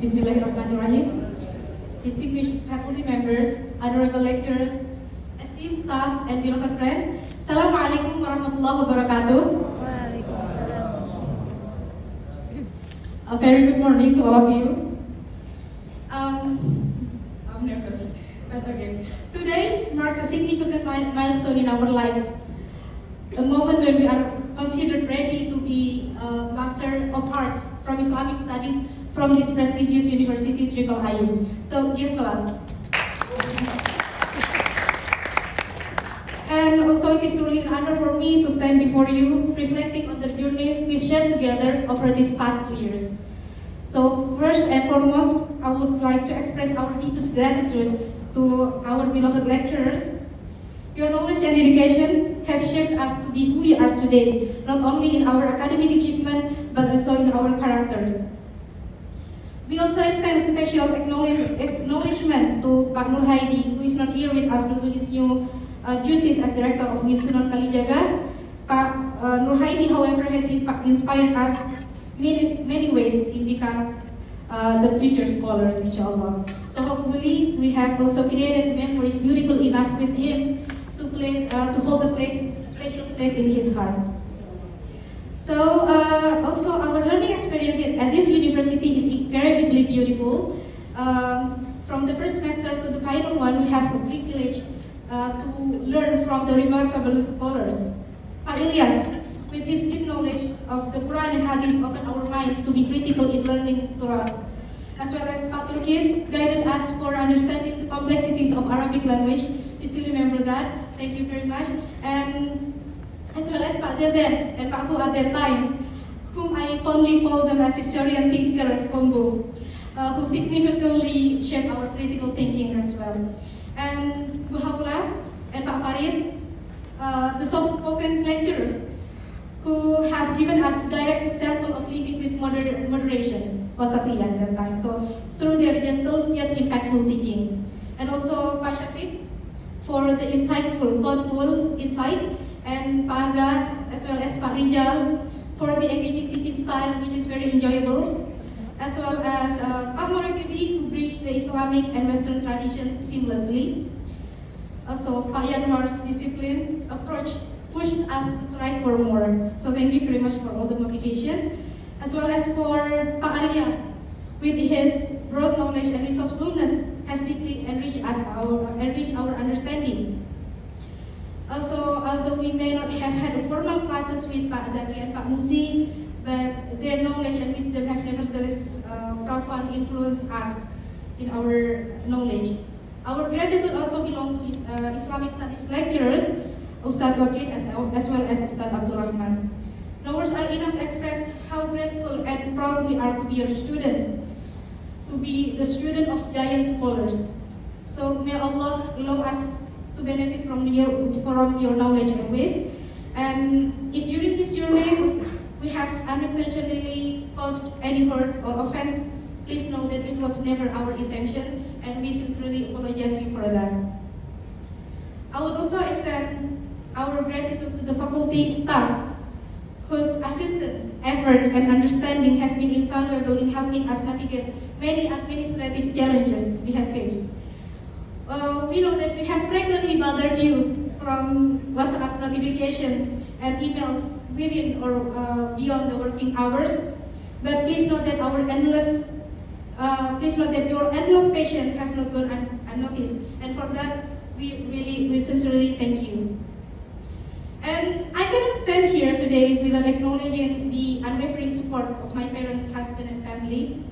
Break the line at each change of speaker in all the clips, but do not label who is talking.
Bismillahirrahmanirrahim. Distinguished faculty members, honorable lecturers, esteemed staff, and beloved friends, Assalamualaikum warahmatullahi wabarakatuh. A very good morning to all of you. I'm nervous, but okay. Today marks a significant milestone in our lives. A moment when we are considered ready to be a Master of Arts from Islamic Studies from this prestigious university, Triple IU. So, give class. And also, it is truly an honor for me to stand before you, reflecting on the journey we've shared together over these past 2 years. So, first and foremost, I would like to express our deepest gratitude to our beloved lecturers. Your knowledge and dedication have shaped us to be who we are today, not only in our academic achievement, but also in our characters. We also extend special acknowledgement to Pak Nur Haidi, who is not here with us due to his new duties as Director of MIN Sunan Kalijaga. Pak Nur Haidi, however, has inspired us many ways in become the future scholars, inshallah. So hopefully, we have also created memories beautiful enough with him to hold a special place in his heart. So also our learning experience at this university is incredibly beautiful. From the first semester to the final one, we have the privilege to learn from the remarkable scholars. Pak Ilyas, with his deep knowledge of the Quran and Hadith, opened our minds to be critical in learning Torah. As well as Pak Turkis guided us for understanding the complexities of Arabic language. You still remember that? Thank you very much. And as well as Pak Zezen and Pak Fu at that time, whom I fondly call them as historian thinker combo, who significantly shaped our critical thinking as well. And Bu Haula and Pak Farid, the soft-spoken lecturers, who have given us direct example of living with moderation, wasatiyah at that time. So through their gentle yet impactful teaching. And also Pak Syafiq for the insightful, thoughtful insight, and Pak Aga, as well as Pak Rijal, for the engaging teaching style, which is very enjoyable, as well as Pak Morakibi, who bridged the Islamic and Western traditions seamlessly. Also, Pak Yanwar's disciplined approach pushed us to strive for more. So thank you very much for all the motivation, as well as for Pak Arya, with his broad knowledge and resourcefulness, has deeply enriched our understanding. Also, although we may not have had formal classes with Pak Zaki and Pak Muzi, but their knowledge and wisdom have nevertheless profound influenced us in our knowledge. Our gratitude also belongs to Islamic Studies lecturers, Ustadz Wakil as well as Ustadz Abdul Rahman. No words are enough to express how grateful and proud we are to be your students, to be the student of giant scholars. So may Allah allow us to benefit from your knowledge always. And if during this journey we have unintentionally caused any hurt or offense, please know that it was never our intention, and we sincerely apologize you for that. I would also extend our gratitude to the faculty staff, whose assistance, effort, and understanding have been invaluable in helping us navigate many administrative challenges we have faced. We know that we have frequently bothered you from WhatsApp notification and emails within or beyond the working hours, but please note that your endless patience has not gone unnoticed, and for that we sincerely thank you. And I cannot stand here today without acknowledging the unwavering support of my parents, husband, and family.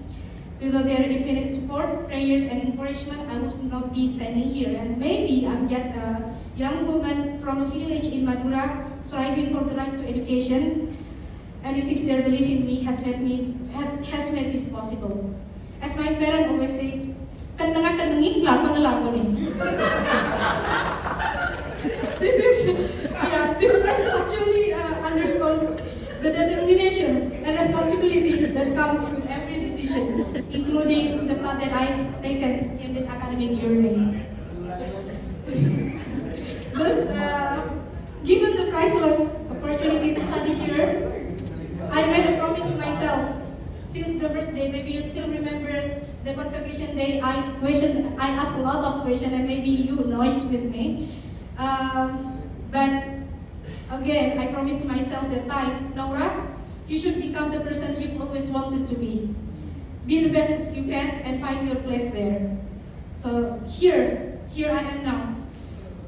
Without their infinite support, prayers, and encouragement, I would not be standing here. And maybe I'm just a young woman from a village in Madura, striving for the right to education. And it is their belief in me has made this possible. As my parents always say, "Kendenga-kendengin lagu nih." This process actually underscores the determination and responsibility that comes with every decision, including the path that I've taken in this academic journey. Thus, given the priceless opportunity to study here, I made a promise to myself since the first day. Maybe you still remember the convocation day, I asked a lot of questions, and maybe you know it with me. But again, I promised to myself that time, Nora, you should become the person you've always wanted to be. Be the best you can and find your place there. So here I am now.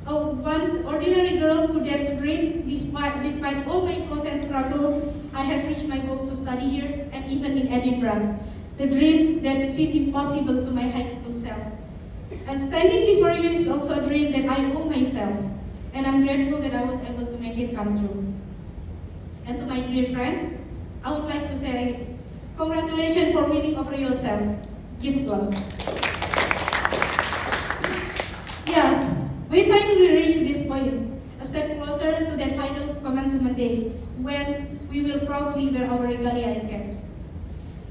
A once ordinary girl who dared to dream, despite all my flaws and struggle, I have reached my goal to study here and even in Edinburgh. The dream that seemed impossible to my high school self. And standing before you is also a dream that I owe myself. And I'm grateful that I was able to make it come true. And to my dear friends, I would like to say, congratulations for winning over yourself. Give applause. Yeah, we finally reached this point, a step closer to that final commencement day, when we will proudly wear our regalia and caps.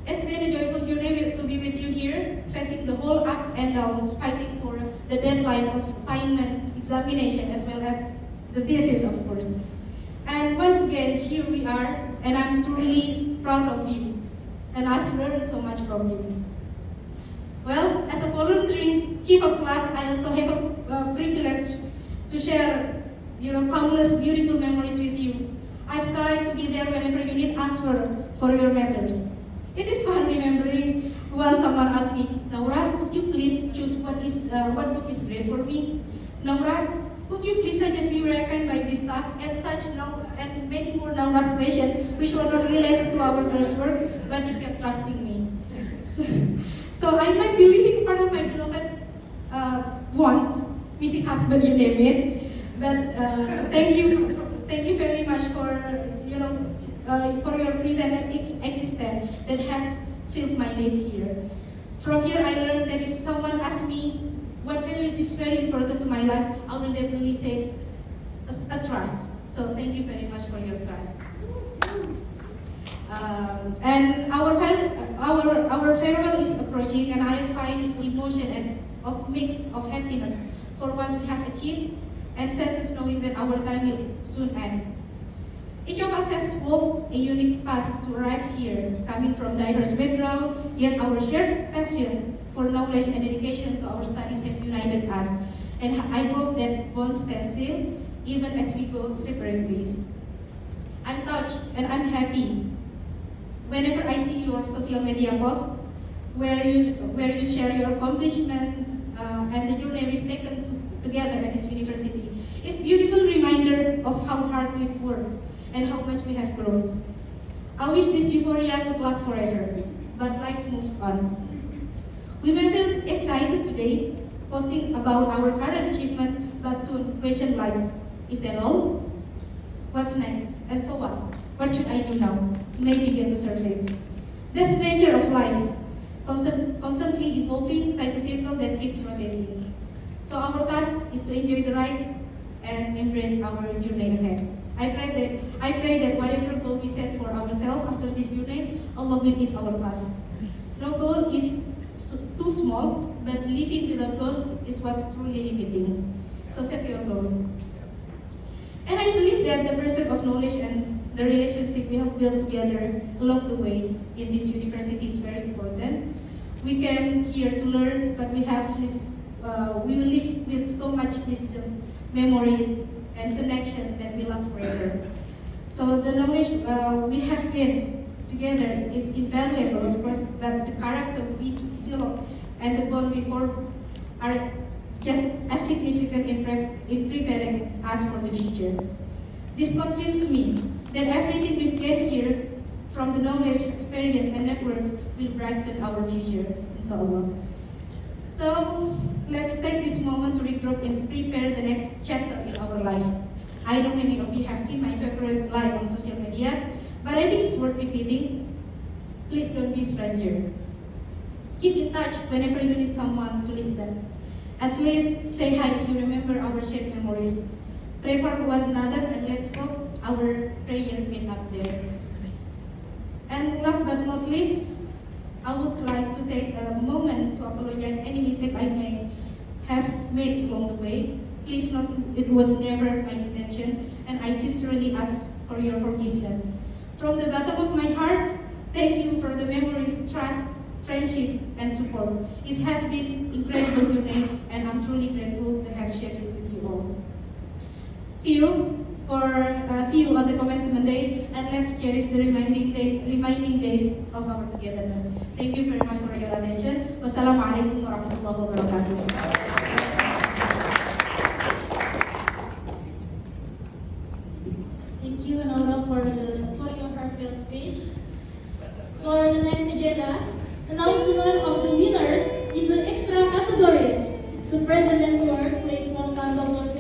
It's been a joyful journey to be with you here, facing the whole ups and downs, fighting for the deadline of assignment, examination, as well as the thesis, of course. And once again, here we are, and I'm truly proud of you, and I've learned so much from you. Well, as a volunteering chief of class, I also have a privilege to share, countless beautiful memories with you. I've tried to be there whenever you need answer for your matters. It is fun remembering when someone asked me, Naura, could you please choose what book is great for me? Naura, could you please suggest me where I can buy this stuff? And many more Naura's questions, which were not related to our coursework, but you kept trusting me. So I might be leaving part of my beloved once, missing husband, you name it. But thank you very much for for your present existence that has filled my needs here. From here, I learned that if someone asks me what values is very important to my life, I will definitely say a trust. So thank you very much for your trust. And our farewell is approaching, and I find emotion and of mix of happiness for what we have achieved, and sadness knowing that our time will soon end. Each of us has walked a unique path to arrive here, coming from diverse backgrounds, yet our shared passion for knowledge and dedication to our studies have united us. And I hope that won't stand still, even as we go separate ways. I'm touched and I'm happy whenever I see your social media posts where you share your accomplishment and the journey we've taken together at this university. It's a beautiful reminder of how hard we've worked and how much we have grown. I wish this euphoria could last forever, but life moves on. We may feel excited today, posting about our current achievement, but soon question like, is that all? What's next? And so what? What should I do now? May begin to surface. That's the nature of life, constantly evolving like a circle that keeps rotating. So our task is to enjoy the ride and embrace our journey ahead. I pray that whatever goal we set for ourselves after this journey, Allah will ease our path. No goal is too small, but living without goal is what's truly limiting. So set your goal. And I believe that the pursuit of knowledge and the relationship we have built together along the way in this university is very important. We came here to learn, but we will live with so much wisdom, memories, and connection that will last forever. So the knowledge we have gained together is invaluable, of course, but the character we develop and the bond we form are just as significant in preparing us for the future. This convinces me that everything we've gained here, from the knowledge, experience, and networks, will brighten our future, inshallah. So let's take this moment to regroup and prepare the next chapter in our life. I know many of you have seen my favorite line on social media, but I think it's worth repeating. Please don't be a stranger. Keep in touch whenever you need someone to listen. At least say hi if you remember our shared memories. Pray for one another, and let's hope our prayer meet up there. And last but not least, I would like to take a moment to apologize any mistake I may have made along the way. Please note it was never my intention, and I sincerely ask for your forgiveness. From the bottom of my heart, thank you for the memories, trust, friendship, and support. It has been incredible journey, and I'm truly grateful to have shared it with you all. See you on the commencement day, and let's cherish the remaining days of our togetherness. Thank you very much for your attention. Wassalamualaikum warahmatullahi wabarakatuh.
Thank you, Nora, for your heartfelt speech. For the next agenda, announcement of the winners in the extra categories. The President's Award, please welcome Dr.